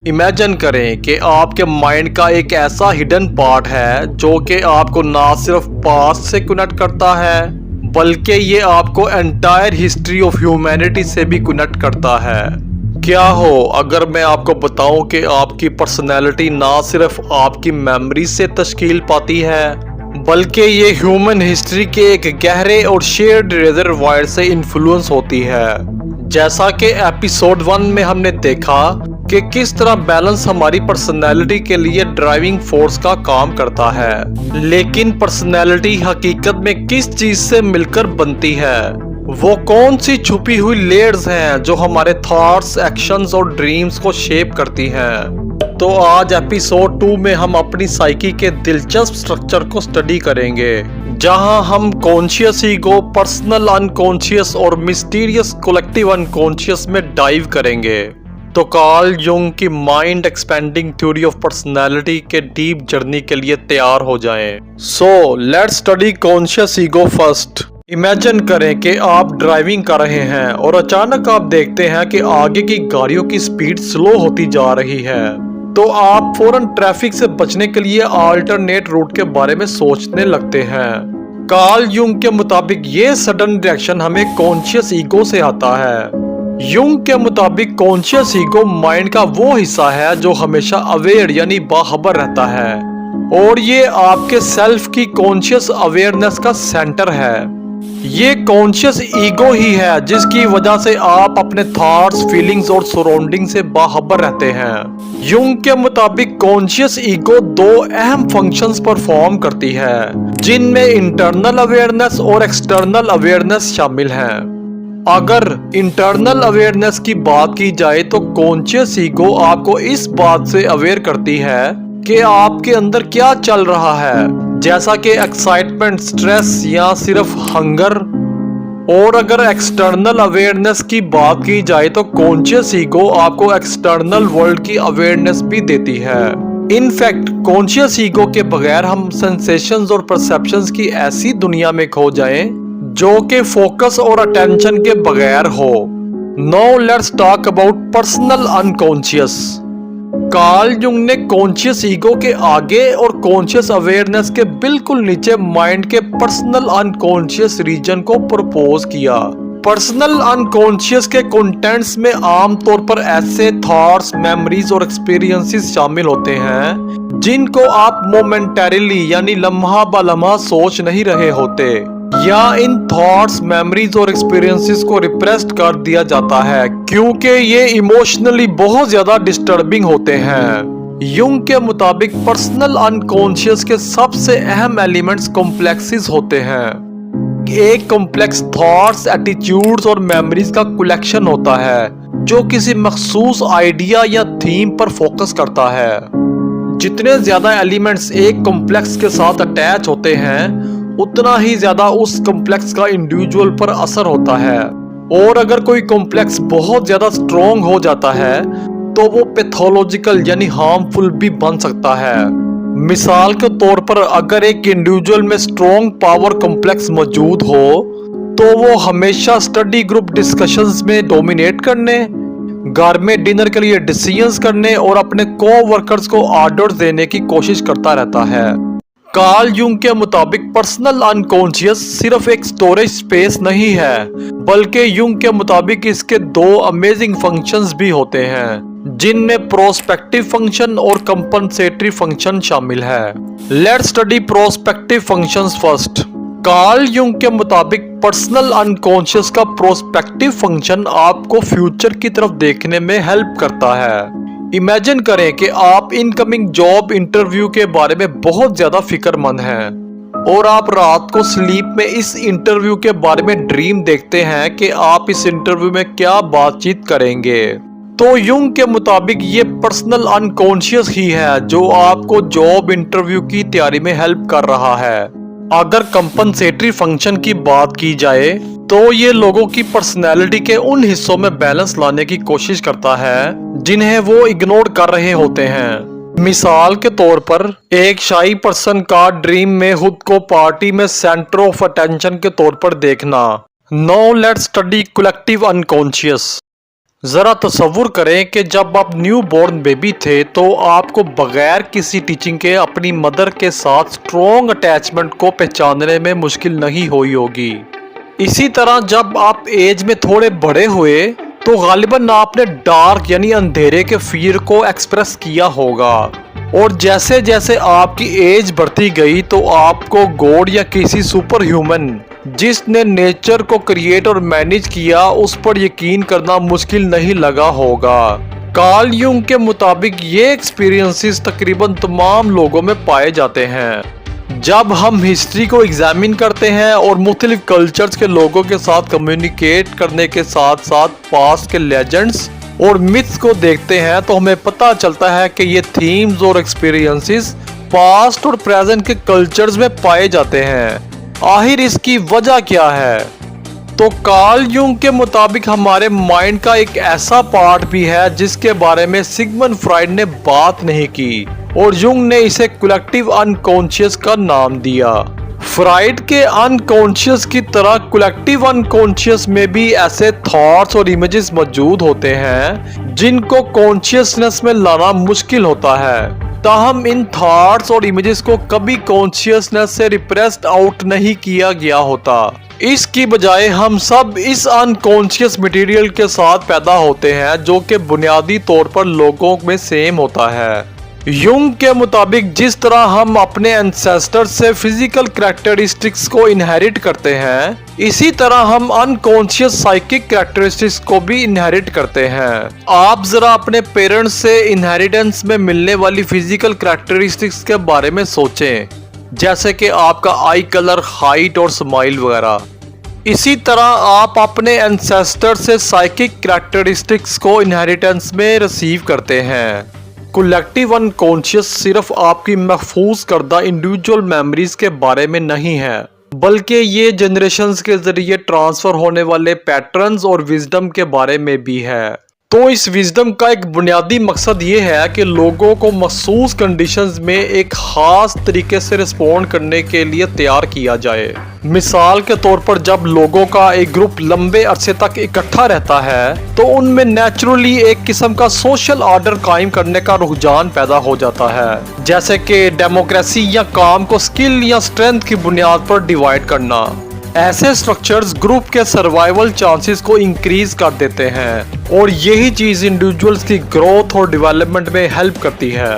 Imagine करें कि आपके माइंड का एक ऐसा हिडन पार्ट है जो कि आपको ना सिर्फ पास्ट से कनेक्ट करता है बल्कि ये आपको एंटायर हिस्ट्री ऑफ ह्यूमैनिटी से भी कनेक्ट करता है। क्या हो अगर मैं आपको बताऊं कि आपकी पर्सनैलिटी ना सिर्फ आपकी मेमोरी से तश्कील पाती है बल्कि ये ह्यूमन हिस्ट्री के एक गहरे और शेयर्ड रिजर्वायर से इन्फ्लुएंस होती है। जैसा कि एपिसोड 1 में हमने देखा कि किस तरह बैलेंस हमारी पर्सनैलिटी के लिए ड्राइविंग फोर्स का काम करता है, लेकिन पर्सनैलिटी हकीकत में किस चीज से मिलकर बनती है, वो कौन सी छुपी हुई लेयर्स हैं जो हमारे थॉट्स, एक्शंस और ड्रीम्स को शेप करती हैं। तो आज एपिसोड 2 में हम अपनी साइकी के दिलचस्प स्ट्रक्चर को स्टडी करेंगे, जहां हम कॉन्शियस ईगो, पर्सनल अनकॉन्शियस और मिस्टीरियस कलेक्टिव अनकॉन्शियस में डाइव करेंगे। तो कार्ल जुंग की mind expanding theory of personality के डीप जर्नी के लिए तैयार हो जाएं। So let's study conscious ego first. Imagine करें कि आप ड्राइविंग कर रहे हैं और अचानक आप देखते हैं कि आगे की गाड़ियों की स्पीड स्लो होती जा रही है। तो आप फौरन ट्रैफिक से बचने के लिए अल्टरनेट रूट के बारे में सोचने लगते हैं। कार्ल युंग के मुताबिक ये सडन रिएक्शन हमें कॉन्शियस ईगो से आता है। युंग के मुताबिक कॉन्शियस ईगो माइंड का वो हिस्सा है जो हमेशा अवेयर यानी बाखबर रहता है और ये आपके सेल्फ की कॉन्शियस अवेयरनेस का सेंटर है। ये कॉन्शियस ईगो ही है जिसकी वजह से आप अपने थॉट्स, फीलिंग्स और सराउंडिंग से बाखबर रहते हैं। युंग के मुताबिक कॉन्शियस ईगो दो अहम फंक्शंस परफॉर्म करती है, जिनमें इंटरनल अवेयरनेस और एक्सटर्नल अवेयरनेस शामिल हैं। अगर इंटरनल अवेयरनेस की बात की जाए तो कॉन्शियस ईगो आपको इस बात से अवेयर करती है कि आपके अंदर क्या चल रहा है, जैसा कि एक्साइटमेंट, स्ट्रेस या सिर्फ हंगर। और अगर एक्सटर्नल अवेयरनेस की बात की जाए तो कॉन्शियस ईगो आपको एक्सटर्नल वर्ल्ड की अवेयरनेस भी देती है। इनफैक्ट कॉन्शियस ईगो के बगैर हम सेंसेशंस और परसेप्शंस की ऐसी दुनिया में खो जाएं जो कि फोकस और अटेंशन के बगैर हो। Now let's talk about personal unconscious. Karl Jung ने कॉन्शियस ईगो के आगे और कॉन्शियस अवेयरनेस के बिल्कुल नीचे माइंड के पर्सनल अनकॉन्शियस रीजन को प्रपोज किया। पर्सनल अनकॉन्शियस के कंटेंट्स में आमतौर पर ऐसे थॉट्स, मेमोरीज और एक्सपीरियंसेस शामिल होते हैं जिनको आप मोमेंटरीली यानी लम्हा ब लम्हा सोच नहीं रहे होते, या इन थॉट्स, मेमोरीज और एक्सपीरियंसेस को रिप्रेस्ड कर दिया जाता है क्योंकि ये इमोशनली बहुत ज्यादा डिस्टर्बिंग होते हैं। युंग के मुताबिक पर्सनल अनकॉन्शियस के सबसे अहम एलिमेंट्स कॉम्प्लेक्सेस होते हैं। एक कॉम्प्लेक्स थॉट्स, एटीट्यूड्स और मेमोरीज का कलेक्शन होता है जो किसी मखसूस आइडिया या थीम पर फोकस करता है। जितने ज्यादा एलिमेंट्स एक कॉम्प्लेक्स के साथ अटैच होते हैं उतना ही ज्यादा उस कॉम्प्लेक्स का इंडिविजुअल पर असर होता है। और अगर कोई कॉम्प्लेक्स बहुत ज्यादा स्ट्रॉन्ग हो जाता है तो वो पैथोलॉजिकल यानी हार्मफुल भी बन सकता है। मिसाल के तौर पर अगर एक इंडिविजुअल में स्ट्रॉन्ग पावर कॉम्प्लेक्स मौजूद हो तो वो हमेशा स्टडी ग्रुप डिस्कशंस में डोमिनेट करने, घर में डिनर के लिए डिसीजंस करने और अपने को-वर्कर्स को ऑर्डर्स देने की कोशिश करता रहता है। कार्ल युंग के मुताबिक पर्सनल अनकॉन्शियस सिर्फ एक स्टोरेज स्पेस नहीं है बल्कि युंग के मुताबिक इसके दो अमेजिंग फंक्शंस भी होते हैं, जिनमें प्रोस्पेक्टिव फंक्शन और कंपनसेटरी फंक्शन शामिल है। Let's study prospective functions first. Carl Jung के मुताबिक पर्सनल अनकॉन्शियस का प्रोस्पेक्टिव फंक्शन आपको फ्यूचर की तरफ देखने में हेल्प करता है। इमेजिन करें कि आप इनकमिंग जॉब इंटरव्यू के बारे में बहुत ज्यादा फिक्रमंद हैं और आप रात को स्लीप में इस इंटरव्यू के बारे में ड्रीम देखते हैं कि आप इस इंटरव्यू में क्या बातचीत करेंगे। तो युंग के मुताबिक ये पर्सनल अनकॉन्शियस ही है जो आपको जॉब इंटरव्यू की तैयारी में हेल्प कर रहा है। अगर कंपनसेटरी फंक्शन की बात की जाए तो ये लोगों की पर्सनैलिटी के उन हिस्सों में बैलेंस लाने की कोशिश करता है जिन्हें वो इग्नोर कर रहे होते हैं। मिसाल के तौर पर एक शाई पर्सन का ड्रीम में खुद को पार्टी में सेंटर ऑफ अटेंशन के तौर पर देखना। Now let's study collective unconscious. जरा तसव्वुर करें कि जब आप न्यू बॉर्न बेबी थे तो आपको बगैर किसी टीचिंग के अपनी मदर के साथ स्ट्रॉन्ग अटैचमेंट को पहचानने में मुश्किल नहीं हुई होगी। इसी तरह जब आप एज में थोड़े बड़े हुए तो गालिबन आपने डार्क यानी अंधेरे के फियर को एक्सप्रेस किया होगा, और जैसे जैसे आपकी एज बढ़ती गई तो आपको गॉड या किसी सुपर ह्यूमन जिसने नेचर को क्रिएट और मैनेज किया उस पर यकीन करना मुश्किल नहीं लगा होगा। कार्ल युंग के मुताबिक ये एक्सपीरियंसेस तकरीबन तमाम लोगों में पाए जाते हैं। जब हम हिस्ट्री को एग्जामिन करते हैं और मुख्तलिफ कल्चर्स के लोगों के साथ कम्युनिकेट करने के साथ साथ पास्ट के लेजेंड्स और मिथ्स को देखते हैं तो हमें पता चलता है कि ये थीम्स और एक्सपीरियंसेस पास्ट और प्रेजेंट के कल्चर्स में पाए जाते हैं। आखिर इसकी वजह क्या है? तो कार्ल युंग के मुताबिक हमारे माइंड का एक ऐसा पार्ट भी है जिसके बारे में सिगमंड फ्राइड ने बात नहीं की और युंग ने इसे कलेक्टिव अनकॉन्शियस का नाम दिया। फ्राइड के अनकॉन्शियस की तरह कलेक्टिव अनकॉन्शियस में भी ऐसे थॉट्स और इमेजेस मौजूद होते हैं जिनको कॉन्शियसनेस में लाना मुश्किल होता है। ताहम इन थॉट्स और इमेजेस को कभी कॉन्शियसनेस से रिप्रेस्ड आउट नहीं किया गया होता। इसकी बजाय हम सब इस अनकॉन्शियस मटेरियल के साथ पैदा होते हैं जो कि बुनियादी तौर पर लोगों में सेम होता है। युंग के मुताबिक जिस तरह हम अपने एंसेस्टर से फिजिकल कैरेक्टरिस्टिक्स को इनहेरिट करते हैं, इसी तरह हम अनकॉन्शियस साइकिक कैरेक्टरिस्टिक्स को भी इनहेरिट करते हैं। आप जरा अपने पेरेंट्स से इनहेरिटेंस में मिलने वाली फिजिकल कैरेक्टरिस्टिक्स के बारे में सोचें, जैसे कि आपका आई कलर, हाइट और स्माइल वगैरह। इसी तरह आप अपने एंसेस्टर से साइकिक कैरेक्टरिस्टिक्स को इनहेरिटेंस में रिसीव करते हैं। कलेक्टिव अनकॉन्शियस सिर्फ आपकी महफूज करदा इंडिविजुअल मेमोरीज के बारे में नहीं है, बल्कि ये जनरेशंस के जरिए ट्रांसफर होने वाले पैटर्न्स और विजडम के बारे में भी है। तो इस विजडम का एक बुनियादी मकसद ये है कि लोगों को मखसूस कंडीशंस में एक खास तरीके से रिस्पॉन्ड करने के लिए तैयार किया जाए। मिसाल के तौर पर जब लोगों का एक ग्रुप लंबे अरसे तक इकट्ठा रहता है तो उनमें नेचुरली एक किस्म का सोशल ऑर्डर कायम करने का रुझान पैदा हो जाता है, जैसे कि डेमोक्रेसी या काम को स्किल या स्ट्रेंथ की बुनियाद पर डिवाइड करना। ऐसे स्ट्रक्चर्स ग्रुप के सर्वाइवल चांसेस को इंक्रीज कर देते हैं और यही चीज इंडिविजुअल्स की ग्रोथ और डेवलपमेंट में हेल्प करती है,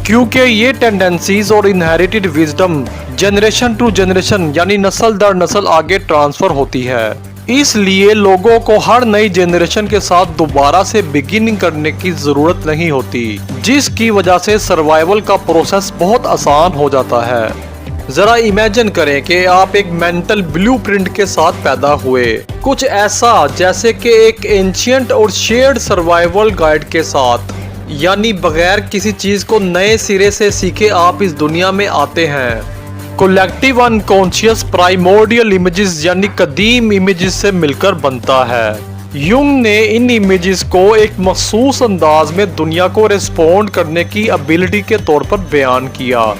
क्योंकि ये टेंडेंसीज और inherited wisdom generation to generation यानी नस्ल दर नस्ल आगे ट्रांसफर होती है। इसलिए लोगों को हर नई जनरेशन के साथ दोबारा से बिगिनिंग करने की जरूरत नहीं होती, जिसकी वजह से सर्वाइवल का प्रोसेस बहुत आसान हो जाता है। जरा इमेजिन करें कि आप एक मेंटल ब्लूप्रिंट के साथ पैदा हुए, कुछ ऐसा जैसे कि एक एंशिएंट और शेयर्ड सर्वाइवल गाइड के साथ, यानी बगैर किसी चीज को नए सिरे से सीखे आप इस दुनिया में आते हैं। कलेक्टिव अनकॉन्शियस प्राइमोर्डियल इमेजेस यानी कदीम इमेजेस से मिलकर बनता है। युंग ने इन इमेजेस को एक मखसूस अंदाज में दुनिया को रिस्पॉन्ड करने की एबिलिटी के तौर पर बयान किया।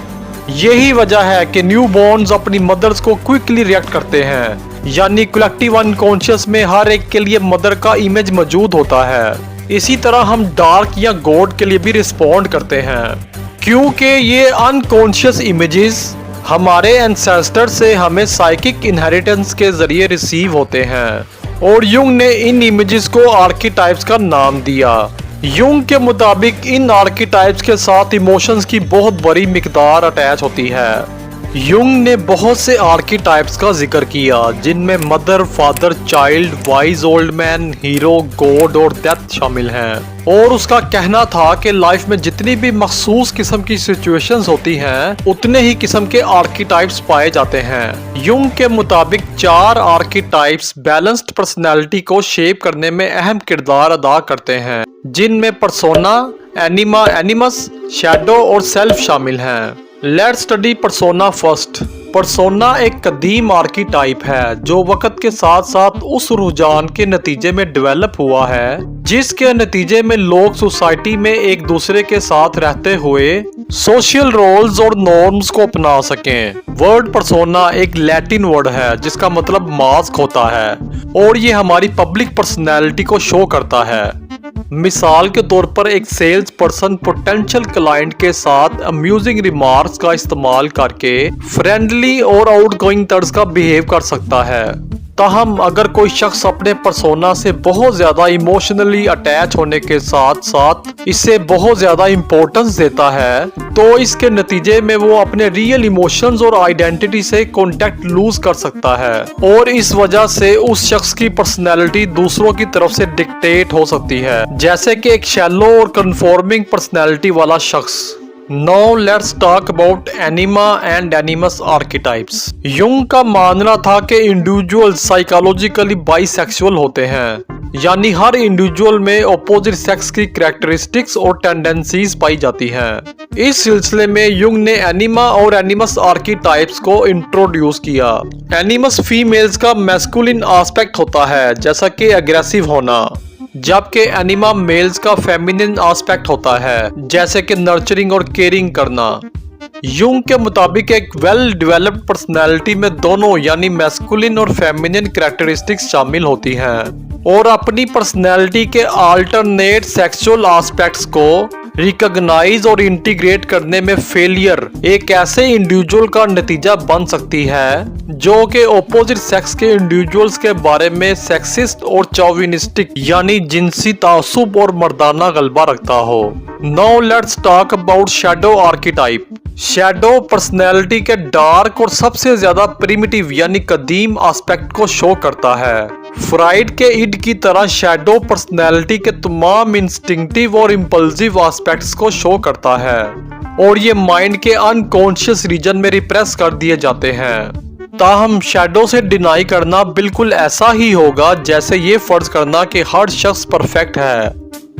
यही वजह है कि न्यूबॉर्न्स अपनी मदर्स को क्विकली रिएक्ट करते हैं, यानी कलेक्टिव अनकॉन्शियस में हर एक के लिए मदर का इमेज मौजूद होता है। इसी तरह हम डार्क या गॉड के लिए भी रिस्पॉन्ड करते हैं, क्योंकि ये अनकॉन्शियस इमेजेस हमारे एंसेस्टर से हमें साइकिक इनहेरिटेंस के जरिए रिसीव होते हैं और युंग ने इन इमेजेस को आर्कीटाइप्स का नाम दिया। युंग के मुताबिक इन आर्कीटाइप्स के साथ इमोशंस की बहुत बड़ी मिकदार अटैच होती है। युंग ने बहुत से आर्कीटाइप्स का जिक्र किया जिनमें mother, father, child, wise old man, hero, God और डेथ शामिल हैं। और उसका कहना था कि लाइफ में जितनी भी मखसूस किस्म की सिचुएशंस होती हैं उतने ही किस्म के आर्कीटाइप्स पाए जाते हैं। युंग के मुताबिक 4 आर्कीटाइप्स बैलेंस्ड पर्सनैलिटी को शेप करने में अहम किरदार अदा करते हैं, जिनमें पर्सोना, एनिमा, एनिमस, शैडो और सेल्फ शामिल हैं। Let's study persona first. Persona एक कदीम आर्कीटाइप है जो वक्त के साथ साथ उस रुझान के नतीजे में डेवलप हुआ है जिसके नतीजे में लोग सोसाइटी में एक दूसरे के साथ रहते हुए सोशल रोल्स और नॉर्म्स को अपना सकें। वर्ड पर्सोना एक लैटिन वर्ड है जिसका मतलब मास्क होता है और ये हमारी पब्लिक पर्सनैलिटी को शो करता है। मिसाल के तौर पर एक सेल्स पर्सन पोटेंशियल क्लाइंट के साथ अम्यूजिंग रिमार्क्स का इस्तेमाल करके फ्रेंडली और आउटगोइंग तर्ज का बिहेव कर सकता है। ताहम अगर कोई शख्स अपने पर्सोना से बहुत ज्यादा इमोशनली अटैच होने के साथ साथ इसे बहुत ज्यादा इम्पोर्टेंस देता है तो इसके नतीजे में वो अपने रियल इमोशंस और आइडेंटिटी से कांटेक्ट लूज कर सकता है और इस वजह से उस शख्स की पर्सनैलिटी दूसरों की तरफ से डिक्टेट हो सकती है, जैसे कि एक शैलो और कन्फॉर्मिंग पर्सनैलिटी वाला शख्स। Now let's talk about anima and animus archetypes. Jung का मानना था कि इंडिविजुअल साइकोलॉजिकली बाइसेक्सुअल होते हैं, यानी हर इंडिविजुअल में अपोजिट सेक्स की कैरेक्टरिस्टिक्स और टेंडेंसीज पाई जाती हैं। इस सिलसिले में युंग ने एनिमा और एनिमस आर्किटाइप्स को इंट्रोड्यूस किया। एनिमस फीमेल्स का मैस्कुलिन एस्पेक्ट होता है, जैसा कि एग्रेसिव होना, जबकि एनिमा मेल्स का फेमिनिन एस्पेक्ट होता है, जैसे कि नर्चरिंग और केयरिंग करना। युंग के मुताबिक एक वेल डेवलप्ड पर्सनैलिटी में दोनों यानी मैस्कुलिन और फेमिनिन कैरेक्टरिस्टिक्स शामिल होती हैं और अपनी पर्सनैलिटी के अल्टरनेट सेक्सुअल एस्पेक्ट्स को रिकॉग्नाइज और इंटीग्रेट करने में फेलियर एक ऐसे इंडिविजुअल का नतीजा बन सकती है जो कि ऑपोजिट सेक्स के इंडिविजुअल्स के बारे में सेक्सिस्ट और चौविनिस्टिक यानी जिनसी तासुब और मर्दाना गलबा रखता हो। Now let's talk about shadow archetype. Shadow personality के डार्क और सबसे ज्यादा प्रिमिटिव यानी कदीम एस्पेक्ट को शो करता है। फ्राइड के इड की तरह शैडो पर्सनैलिटी के तमाम इंस्टिंक्टिव और इम्पल्सिव एस्पेक्ट्स को शो करता है और ये माइंड के अनकॉन्शियस रीजन में रिप्रेस कर दिए जाते हैं। ताहम शैडो से डिनाई करना बिल्कुल ऐसा ही होगा जैसे ये फर्ज करना कि हर शख्स परफेक्ट है,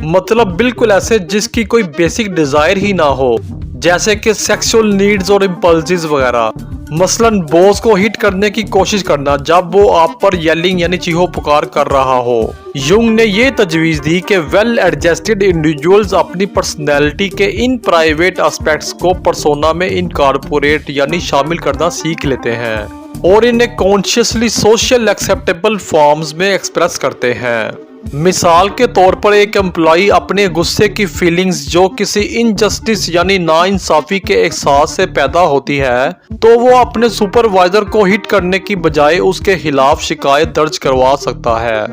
मतलब बिल्कुल ऐसे जिसकी कोई बेसिक डिजायर ही ना हो, जैसे कि सेक्सुअल नीड्स और इम्पल्सिव वगैरह। मसलन बॉस को हिट करने की कोशिश करना जब वो आप पर येलिंग यानी चीहो पुकार कर रहा हो। युंग ने ये तजवीज दी कि वेल एडजस्टेड इंडिविजुअल्स अपनी पर्सनैलिटी के इन प्राइवेट एस्पेक्ट्स को पर्सोना में इनकॉर्पोरेट यानी शामिल करना सीख लेते हैं और इन्हें कॉन्शियसली सोशल एक्सेप्टेबल फॉर्म्स में एक्सप्रेस करते हैं। मिसाल के तौर पर एक एम्प्लॉई अपने गुस्से की फीलिंग्स जो किसी इनजस्टिस यानी नाइंसाफी के एहसास से पैदा होती है तो वो अपने सुपरवाइजर को हिट करने की बजाय उसके खिलाफ शिकायत दर्ज करवा सकता है।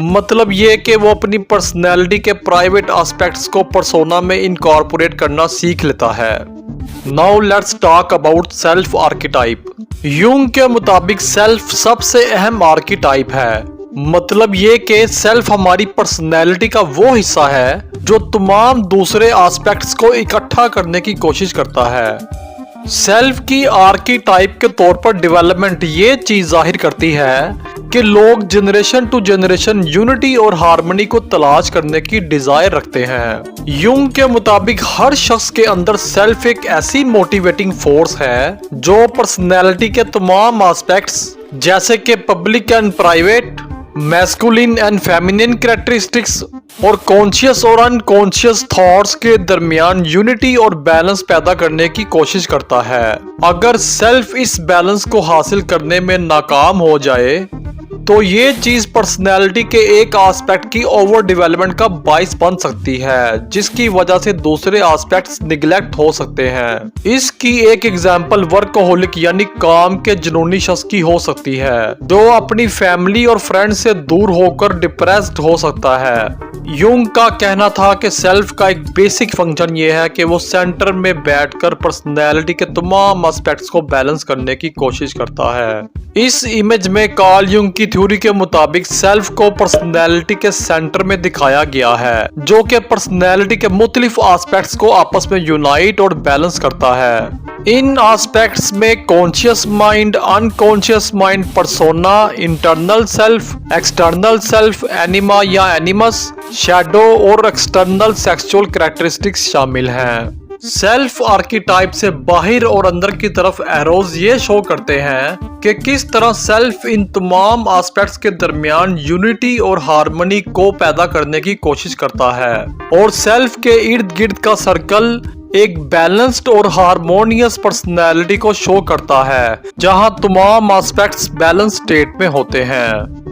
मतलब ये कि वो अपनी पर्सनैलिटी के प्राइवेट एस्पेक्ट्स को पर्सोना में इनकॉर्पोरेट करना सीख लेता है। Now let's talk about self archetype. Jung के मुताबिक सेल्फ सबसे अहम आर्किटाइप है, मतलब ये कि सेल्फ हमारी पर्सनैलिटी का वो हिस्सा है जो तमाम दूसरे एस्पेक्ट्स को इकट्ठा करने की कोशिश करता है। सेल्फ की आर्कीटाइप के तौर पर डेवलपमेंट ये चीज जाहिर करती है कि लोग जनरेशन टू जनरेशन यूनिटी और हार्मनी को तलाश करने की डिजायर रखते हैं। युंग के मुताबिक हर शख्स के अंदर सेल्फ एक ऐसी मोटिवेटिंग फोर्स है जो पर्सनैलिटी के तमाम एस्पेक्ट्स जैसे कि public and private, masculine and feminine characteristics और कॉन्शियस और अनकॉन्शियस थॉट्स के दरमियान यूनिटी और बैलेंस पैदा करने की कोशिश करता है। अगर सेल्फ इस बैलेंस को हासिल करने में नाकाम हो जाए तो ये चीज पर्सनैलिटी के एक एस्पेक्ट की ओवर डेवलपमेंट का बाइस बन सकती है, जिसकी वजह से दूसरे एस्पेक्ट्स निगलेक्ट हो सकते हैं। इसकी एक एग्जांपल वर्कहोलिक यानी काम के जुनूनी शख्स की हो सकती है जो अपनी फैमिली और फ्रेंड से दूर होकर डिप्रेस्ड हो सकता है। युंग का कहना था कि सेल्फ का एक बेसिक फंक्शन ये है कि वो सेंटर में बैठकर पर्सनैलिटी के तमाम एस्पेक्ट्स को बैलेंस करने की कोशिश करता है। इस इमेज में कार्ल युंग की थ्योरी के मुताबिक सेल्फ को पर्सनैलिटी के सेंटर में दिखाया गया है जो कि पर्सनैलिटी के मुख्तलिफ एस्पेक्ट्स को आपस में यूनाइट और बैलेंस करता है। इन एस्पेक्ट्स में conscious mind, unconscious mind, persona, internal self, external self, anima या एनिमस, शैडो और एक्सटर्नल सेक्सुअल कैरेक्टरिस्टिक्स शामिल हैं। सेल्फ आर्कीटाइप से बाहर और अंदर की तरफ एरोज ये शो करते हैं कि किस तरह सेल्फ इन तमाम एस्पेक्ट्स के दरमियान यूनिटी और हार्मनी को पैदा करने की कोशिश करता है और सेल्फ के इर्द गिर्द का सर्कल एक बैलेंस्ड और हार्मोनियस पर्सनैलिटी को शो करता है जहां तमाम एस्पेक्ट्स बैलेंस स्टेट में होते हैं।